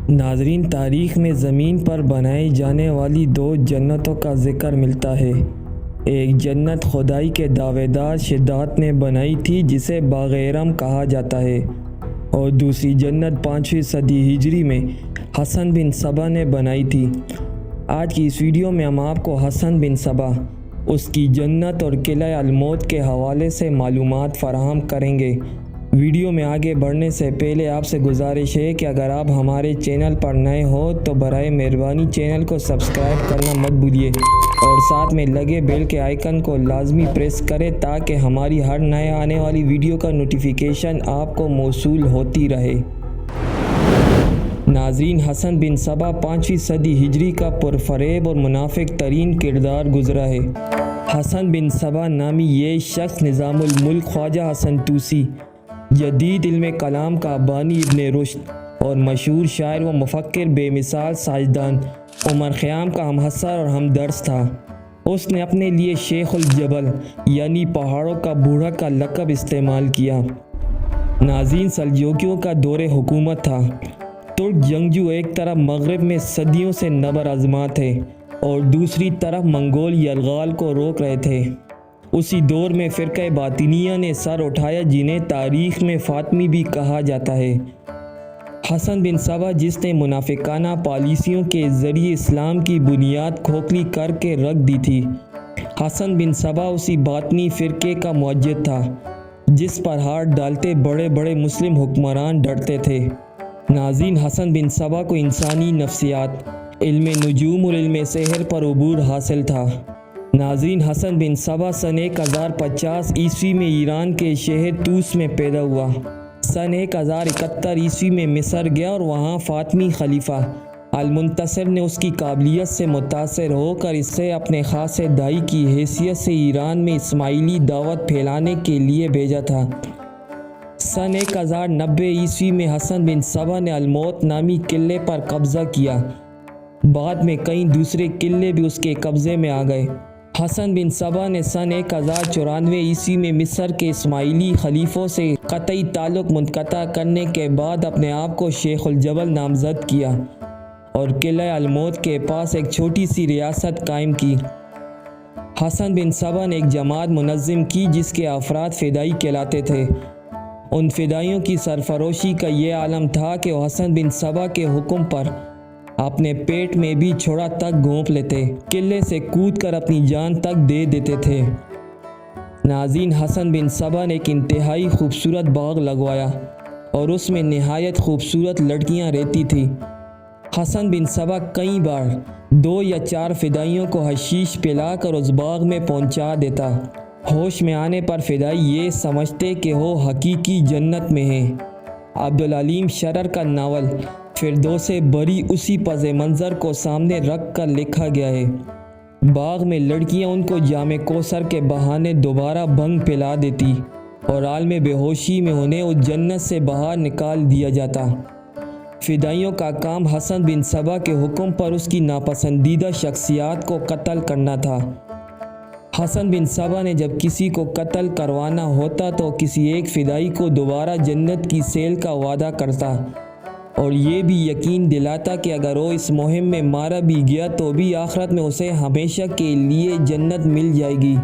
ناظرین، تاریخ میں زمین پر بنائی جانے والی دو جنتوں کا ذکر ملتا ہے۔ ایک جنت خدائی کے دعوے دار شداد نے بنائی تھی جسے باغ ارم کہا جاتا ہے، اور دوسری جنت 5ویں صدی ہجری میں حسن بن صبا نے بنائی تھی۔ آج کی اس ویڈیو میں ہم آپ کو حسن بن صبا، اس کی جنت اور قلعہ الموت کے حوالے سے معلومات فراہم کریں گے۔ ویڈیو میں آگے بڑھنے سے پہلے آپ سے گزارش ہے کہ اگر آپ ہمارے چینل پر نئے ہو تو برائے مہربانی چینل کو سبسکرائب کرنا مت بھولیے اور ساتھ میں لگے بیل کے آئیکن کو لازمی پریس کریں تاکہ ہماری ہر نئے آنے والی ویڈیو کا نوٹیفیکیشن آپ کو موصول ہوتی رہے۔ ناظرین، حسن بن صبا 5ویں صدی ہجری کا پرفریب اور منافق ترین کردار گزرا ہے۔ حسن بن صبا نامی یہ شخص نظام الملک خواجہ حسن طوسی، جدید علم کلام کا بانی ابن رشد اور مشہور شاعر و مفکر بے مثال سائنسدان عمر خیام کا ہم عصر اور ہم درس تھا۔ اس نے اپنے لیے شیخ الجبل یعنی پہاڑوں کا بوڑھا کا لقب استعمال کیا۔ ناظرین، سلجوکیوں کا دور حکومت تھا۔ ترک جنگجو ایک طرف مغرب میں صدیوں سے نبر آزما تھے اور دوسری طرف منگول یرغال کو روک رہے تھے۔ اسی دور میں فرقہ باطنیہ نے سر اٹھایا جنہیں تاریخ میں فاطمی بھی کہا جاتا ہے۔ حسن بن صبا، جس نے منافقانہ پالیسیوں کے ذریعے اسلام کی بنیاد کھوکھلی کر کے رکھ دی تھی۔ حسن بن صبا اسی باطنی فرقے کا موجد تھا جس پر ہاتھ ڈالتے بڑے بڑے مسلم حکمران ڈرتے تھے۔ ناظرین، حسن بن صبا کو انسانی نفسیات، علم نجوم اور علم سحر پر عبور حاصل تھا۔ ناظرین، حسن بن صبا سن 1050 عیسوی میں ایران کے شہر طوس میں پیدا ہوا۔ سن 1071 عیسوی میں مصر گیا اور وہاں فاطمی خلیفہ المنتصر نے اس کی قابلیت سے متاثر ہو کر اسے اپنے خاص داعی کی حیثیت سے ایران میں اسماعیلی دعوت پھیلانے کے لیے بھیجا تھا۔ سن 1090 عیسوی میں حسن بن صبا نے الموت نامی قلعے پر قبضہ کیا۔ بعد میں کئی دوسرے قلعے بھی اس کے قبضے میں آ گئے۔ حسن بن صبا نے سن 1094 عیسوی میں مصر کے اسماعیلی خلیفوں سے قطعی تعلق منقطع کرنے کے بعد اپنے آپ کو شیخ الجبل نامزد کیا اور قلعہ الموت کے پاس ایک چھوٹی سی ریاست قائم کی۔ حسن بن صبا نے ایک جماعت منظم کی جس کے افراد فدائی کہلاتے تھے۔ ان فدائیوں کی سرفروشی کا یہ عالم تھا کہ وہ حسن بن صبا کے حکم پر اپنے پیٹ میں بھی چھوڑا تک گھونپ لیتے، قلعے سے کود کر اپنی جان تک دے دیتے تھے۔ ناظرین، حسن بن صبا نے ایک انتہائی خوبصورت باغ لگوایا اور اس میں نہایت خوبصورت لڑکیاں رہتی تھیں۔ حسن بن صبا کئی بار 2 یا 4 فدائیوں کو حشیش پلا کر اس باغ میں پہنچا دیتا۔ ہوش میں آنے پر فدائی یہ سمجھتے کہ وہ حقیقی جنت میں ہیں۔ عبدالعلیم شرر کا ناول فردوس بری اسی پس منظر کو سامنے رکھ کر لکھا گیا ہے۔ باغ میں لڑکیاں ان کو جام کوثر کے بہانے دوبارہ بھنگ پلا دیتی اور عالم بے ہوشی میں انہیں اس جنت سے باہر نکال دیا جاتا۔ فدائیوں کا کام حسن بن صبا کے حکم پر اس کی ناپسندیدہ شخصیات کو قتل کرنا تھا۔ حسن بن صبا نے جب کسی کو قتل کروانا ہوتا تو کسی ایک فدائی کو دوبارہ جنت کی سیل کا وعدہ کرتا اور یہ بھی یقین دلاتا کہ اگر وہ اس مہم میں مارا بھی گیا تو بھی آخرت میں اسے ہمیشہ کے لیے جنت مل جائے گی۔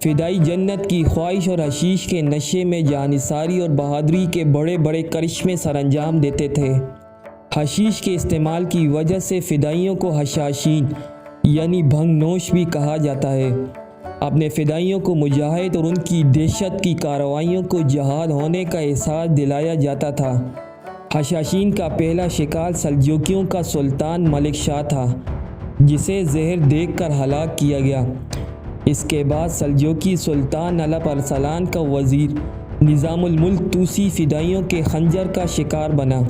فدائی جنت کی خواہش اور حشیش کے نشے میں جانثاری اور بہادری کے بڑے بڑے کرشمے سر انجام دیتے تھے۔ حشیش کے استعمال کی وجہ سے فدائیوں کو حشاشین یعنی بھنگ نوش بھی کہا جاتا ہے۔ اپنے فدائیوں کو مجاہد اور ان کی دہشت کی کارروائیوں کو جہاد ہونے کا احساس دلایا جاتا تھا۔ حشاشین کا پہلا شکار سلجوکیوں کا سلطان ملک شاہ تھا جسے زہر دیکھ کر ہلاک کیا گیا۔ اس کے بعد سلجوکی سلطان الپ ارسلان کا وزیر نظام الملک طوسی فدائیوں کے خنجر کا شکار بنا۔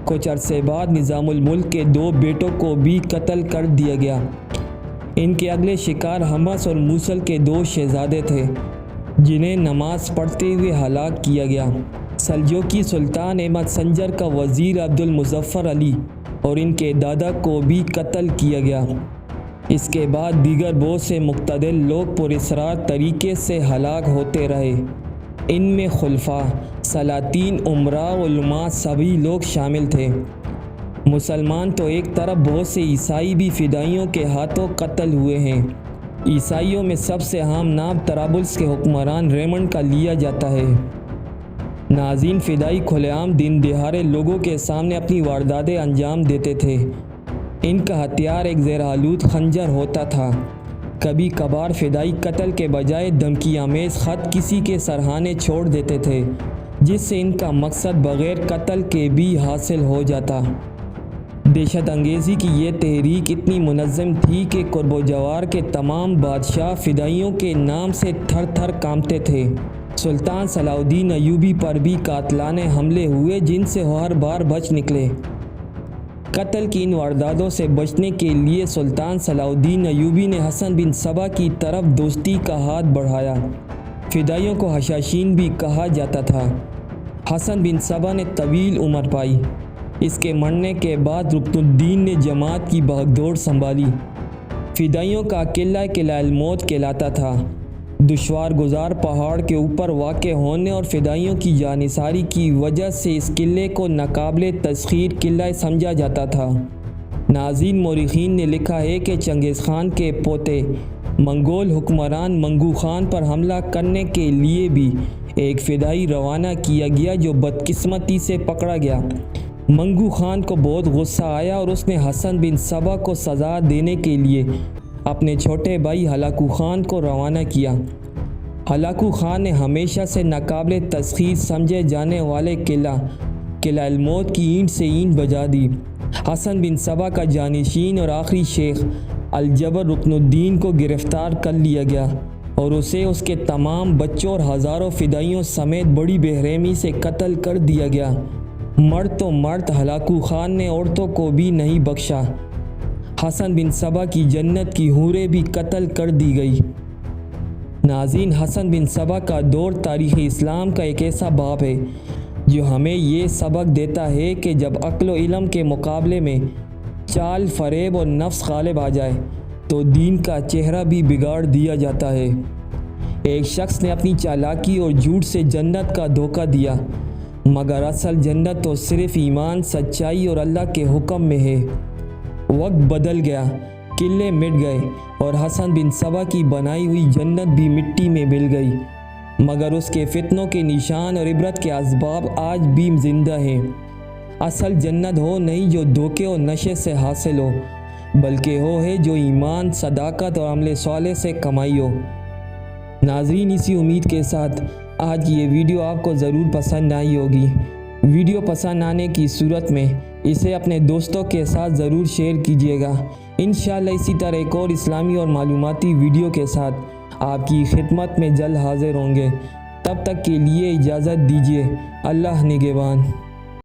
کچھ عرصے بعد نظام الملک کے 2 بیٹوں کو بھی قتل کر دیا گیا۔ ان کے اگلے شکار حمص اور موصل کے 2 شہزادے تھے جنہیں نماز پڑھتے ہوئے ہلاک کیا گیا۔ سلجوکی سلطان احمد سنجر کا وزیر عبد المظفر علی اور ان کے دادا کو بھی قتل کیا گیا۔ اس کے بعد دیگر بہت سے مقتدر لوگ پراسرار طریقے سے ہلاک ہوتے رہے۔ ان میں خلفاء، سلاطین، امراء، علماء سبھی لوگ شامل تھے۔ مسلمان تو ایک طرف، بہت سے عیسائی بھی فدائیوں کے ہاتھوں قتل ہوئے ہیں۔ عیسائیوں میں سب سے عام نام طرابلس کے حکمران ریمنڈ کا لیا جاتا ہے۔ ناظرین، فدائی کھلے عام دن دہاڑے لوگوں کے سامنے اپنی وارداتیں انجام دیتے تھے۔ ان کا ہتھیار ایک زہر آلود خنجر ہوتا تھا۔ کبھی کبھار فدائی قتل کے بجائے دھمکی آمیز خط کسی کے سرہانے چھوڑ دیتے تھے، جس سے ان کا مقصد بغیر قتل کے بھی حاصل ہو جاتا۔ دہشت انگیزی کی یہ تحریک اتنی منظم تھی کہ قرب و جوار کے تمام بادشاہ فدائیوں کے نام سے تھر تھر کانپتے تھے۔ سلطان صلاح الدین ایوبی پر بھی قاتلانہ حملے ہوئے، جن سے وہ ہر بار بچ نکلے۔ قتل کی ان وارداتوں سے بچنے کے لیے سلطان صلاح الدین ایوبی نے حسن بن صبا کی طرف دوستی کا ہاتھ بڑھایا۔ فدائیوں کو حشاشین بھی کہا جاتا تھا۔ حسن بن صبا نے طویل عمر پائی۔ اس کے مرنے کے بعد رکن الدین نے جماعت کی بھاگ دوڑ سنبھالی۔ فدائیوں کا قلعہ قلعہ الموت کہلاتا تھا۔ دشوار گزار پہاڑ کے اوپر واقع ہونے اور فدائیوں کی جانثاری کی وجہ سے اس قلعے کو ناقابل تسخیر قلعہ سمجھا جاتا تھا۔ ناظرین، مورخین نے لکھا ہے کہ چنگیز خان کے پوتے منگول حکمران منگو خان پر حملہ کرنے کے لیے بھی ایک فدائی روانہ کیا گیا، جو بدقسمتی سے پکڑا گیا۔ منگو خان کو بہت غصہ آیا اور اس نے حسن بن صبا کو سزا دینے کے لیے اپنے چھوٹے بھائی ہلاکو خان کو روانہ کیا۔ ہلاکو خان نے ہمیشہ سے ناقابل تسخیر سمجھے جانے والے قلعہ الموت کی اینٹ سے اینٹ بجا دی۔ حسن بن صبا کا جانشین اور آخری شیخ الجبر رکن الدین کو گرفتار کر لیا گیا اور اسے اس کے تمام بچوں اور ہزاروں فدائیوں سمیت بڑی بے رحمی سے قتل کر دیا گیا۔ مرد تو مرد، ہلاکو خان نے عورتوں کو بھی نہیں بخشا۔ حسن بن صبا کی جنت کی حوریں بھی قتل کر دی گئی۔ ناظرین، حسن بن صبا کا دور تاریخ اسلام کا ایک ایسا باب ہے جو ہمیں یہ سبق دیتا ہے کہ جب عقل و علم کے مقابلے میں چال، فریب اور نفس غالب آ جائے تو دین کا چہرہ بھی بگاڑ دیا جاتا ہے۔ ایک شخص نے اپنی چالاکی اور جھوٹ سے جنت کا دھوکہ دیا، مگر اصل جنت تو صرف ایمان، سچائی اور اللہ کے حکم میں ہے۔ وقت بدل گیا، قلعے مٹ گئے اور حسن بن صبا کی بنائی ہوئی جنت بھی مٹی میں مل گئی، مگر اس کے فتنوں کے نشان اور عبرت کے اسباب آج بھی زندہ ہیں۔ اصل جنت وہ نہیں جو دھوکے اور نشے سے حاصل ہو، بلکہ وہ ہے جو ایمان، صداقت اور عمل صالح سے کمائی ہو۔ ناظرین، اسی امید کے ساتھ آج کی یہ ویڈیو آپ کو ضرور پسند آئی ہوگی۔ ویڈیو پسند آنے کی صورت میں اسے اپنے دوستوں کے ساتھ ضرور شیئر کیجیے گا۔ انشاءاللہ اسی طرح ایک اور اسلامی اور معلوماتی ویڈیو کے ساتھ آپ کی خدمت میں جلد حاضر ہوں گے۔ تب تک کے لیے اجازت دیجیے۔ اللہ نگہبان۔